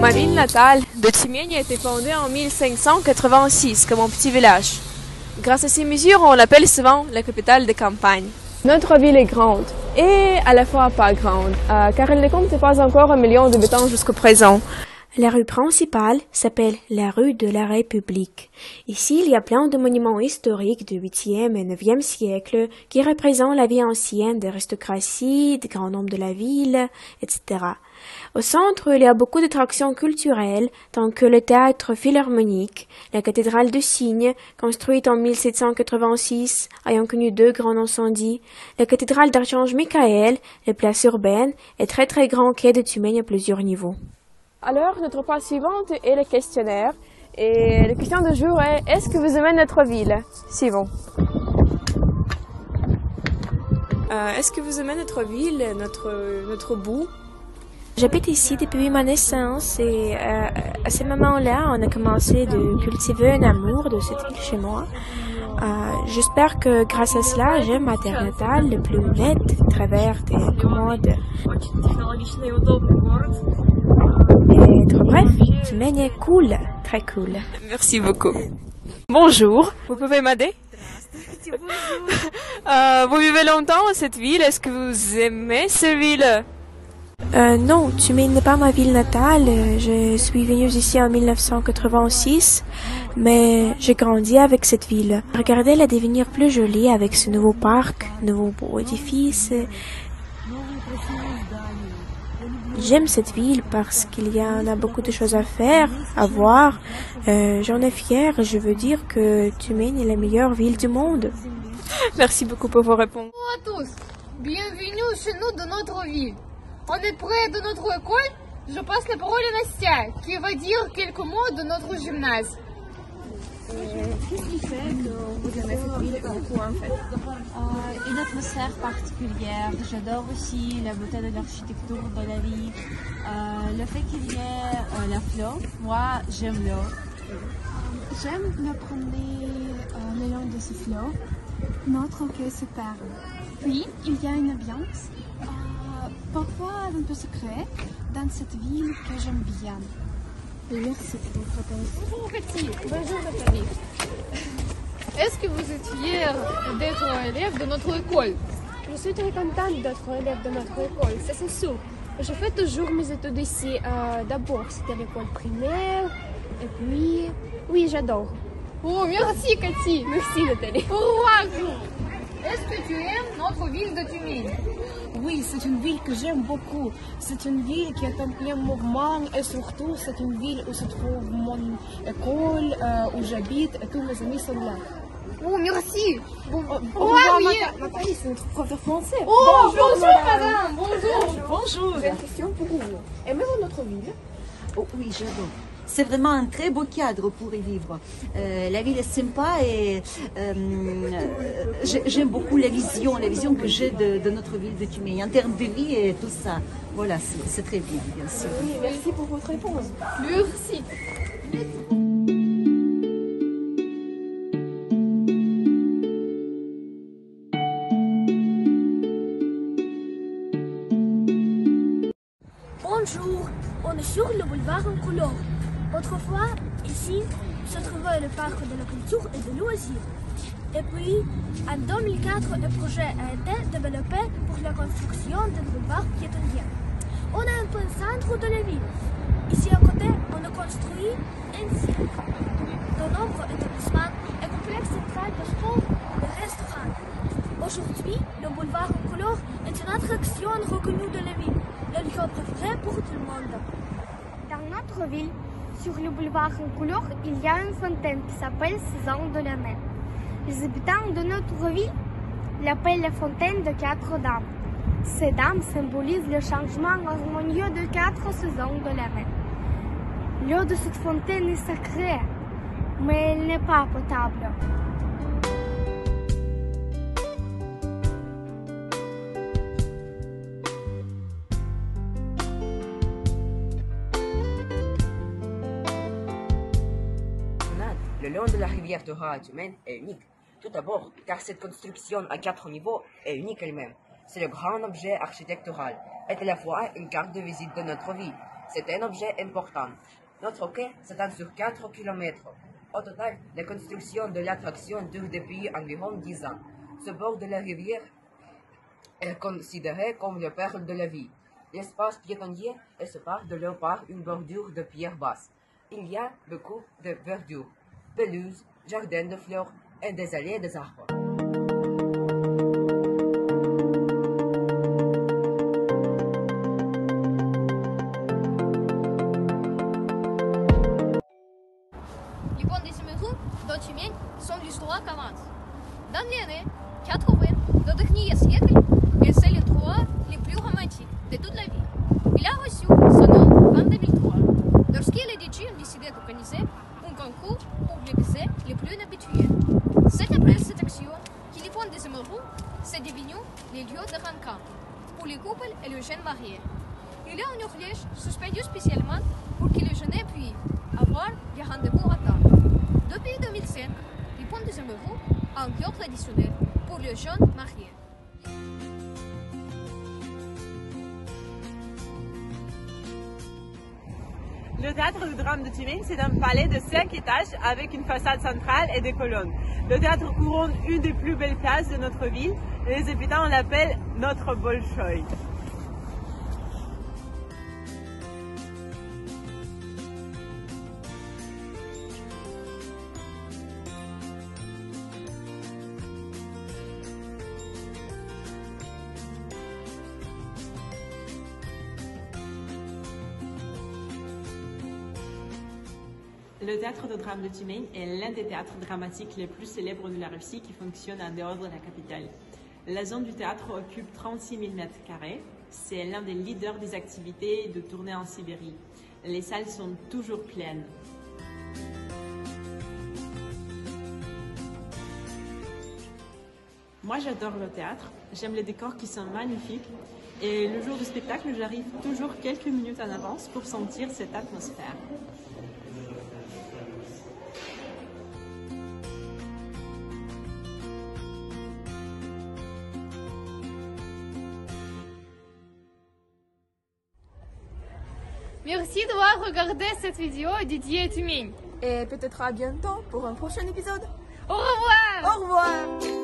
Ma ville natale de Timigne a été fondée en 1586 comme un petit village. Grâce à ces mesures, on l'appelle souvent la capitale de campagne. Notre ville est grande et à la fois pas grande, car elle ne compte pas encore 1 million d'habitants jusqu'au présent. La rue principale s'appelle la rue de la République. Ici, il y a plein de monuments historiques du 8e et 9e siècle qui représentent la vie ancienne de l'aristocratie, des grands noms de la ville, etc. Au centre, il y a beaucoup d'attractions culturelles, tant que le théâtre philharmonique, la cathédrale de Signes, construite en 1786, ayant connu 2 grands incendies, la cathédrale d'Archange Michael, les places urbaines et très grand quai de Tumegne à plusieurs niveaux. Alors, notre page suivante est le questionnaire. Et la question du jour est: est-ce que vous aimez notre ville? Suivant. Est-ce que vous aimez notre ville, notre bout? J'habite ici depuis ma naissance et à ce moment-là, on a commencé de cultiver un amour de cette ville chez moi. J'espère que grâce à cela, j'aime ma terre natale, le plus net, très verte et commode. Et trop bref, Tumegne est cool, très cool. Merci beaucoup. Bonjour, vous pouvez m'aider? Vous vivez longtemps à cette ville, est-ce que vous aimez cette ville? Non, Tumegne n'est pas ma ville natale. Je suis venue ici en 1986, mais j'ai grandi avec cette ville. Regardez la devenir plus jolie avec ce nouveau parc, nouveau beau édifice. J'aime cette ville parce qu'il y en a beaucoup de choses à faire, à voir. J'en ai fière et je veux dire que Tumegne est la meilleure ville du monde. Merci beaucoup pour vos réponses. Bonjour à tous, bienvenue chez nous dans notre ville. On est près de notre école. Je passe la parole à Nastia, qui va dire quelques mots de notre gymnase. Qu'est-ce qui fait que vous aimez cette ville beaucoup en fait? Une atmosphère particulière. J'adore aussi la beauté de l'architecture de la ville. Le fait qu'il y ait la flore. Moi, j'aime l'eau. J'aime me promener le long de ce flot. Notre quai se perd. Puis, il y a une ambiance, parfois un peu secret, dans cette ville que j'aime bien. Merci pour votre réponse. Bonjour Cathy. Bonjour Nathalie. Est-ce que vous êtes fière d'être élève de notre école? Je suis très contente d'être élève de notre école, ça c'est sûr. Je fais toujours mes études ici. D'abord c'était l'école primaire, et puis... Oui, j'adore. Oh, merci Cathy. Merci Nathalie. Au revoir. Est-ce que tu aimes notre ville de Tumegne? Oui, c'est une ville que j'aime beaucoup. C'est une ville qui est en plein mouvement et surtout c'est une ville où se trouve mon école, où j'habite et tous mes amis sont là. Oh, merci. Au revoir, Nathalie, c'est notre prof de français. Oh, bonjour madame. Bonjour. Bonjour. J'ai une question pour vous. Aimez-vous notre ville? Oh, oui, j'adore. C'est vraiment un très beau cadre pour y vivre. La ville est sympa et j'aime beaucoup la vision que j'ai de notre ville de Tumegne en termes de vie et tout ça. Voilà, c'est très bien sûr. Oui, merci pour votre réponse. Merci. Bonjour, on est sur le boulevard en couleur. Autrefois, ici, se trouvait le parc de la culture et des loisirs. Et puis, en 2004, le projet a été développé pour la construction d'un boulevard piétonnier. On est un peu au centre de la ville. Ici à côté, on a construit un cirque, de nombreux établissements, un complexe central de sport, de restaurants. Aujourd'hui, le boulevard en couleur est une attraction reconnue de la ville, le lieu préféré pour tout le monde. Dans notre ville, sur le boulevard en couleur, il y a une fontaine qui s'appelle Saison de la mer. Les habitants de notre ville l'appellent la fontaine de 4 dames. Ces dames symbolisent le changement harmonieux de 4 saisons de la mer. L'eau de cette fontaine est sacrée, mais elle n'est pas potable. Le long de la rivière Dora à Tumegne est unique. Tout d'abord, car cette construction à 4 niveaux est unique elle-même. C'est le grand objet architectural et à la fois une carte de visite de notre ville. C'est un objet important. Notre quai s'étend sur 4 km. Au total, la construction de l'attraction dure depuis environ 10 ans. Ce bord de la rivière est considéré comme le perle de la ville. L'espace piétonnier est séparé de l'eau par une bordure de pierre basse. Il y a beaucoup de verdure, pelouse, jardins de fleurs et des allées des arbres. Les ponts des Émeraudes dans Tiumень sont l'histoire qu'avance. Dans les années 80 du dernier siècle, c'est l'endroit le plus romantique de toute la ville. Il a reçu son nom en 2003, lorsque les DJ ont décidé d'organiser un concours pour les baisers les plus habitués. C'est après cette action que les ponts des Émeraudes s'est devenu les lieux de rencontre pour les couples et les jeunes mariés. Il y a une horloge suspendue spécialement pour que les jeunes puissent avoir des rendez-vous à temps. Depuis 2005, les ponts des Émeraudes a un cœur traditionnel pour les jeunes mariés. Le théâtre du drame de Tiumень, c'est un palais de 5 étages avec une façade centrale et des colonnes. Le théâtre couronne une des plus belles places de notre ville. Les habitants l'appellent notre Bolchoï. Le théâtre de drame de Tiumень est l'un des théâtres dramatiques les plus célèbres de la Russie qui fonctionne en dehors de la capitale. La zone du théâtre occupe 36 000 m². C'est l'un des leaders des activités de tournée en Sibérie. Les salles sont toujours pleines. Moi, j'adore le théâtre. J'aime les décors qui sont magnifiques. Et le jour du spectacle, j'arrive toujours quelques minutes en avance pour sentir cette atmosphère. Merci d'avoir regardé cette vidéo dédiée à Tiumень. Et peut-être à bientôt pour un prochain épisode. Au revoir! Au revoir!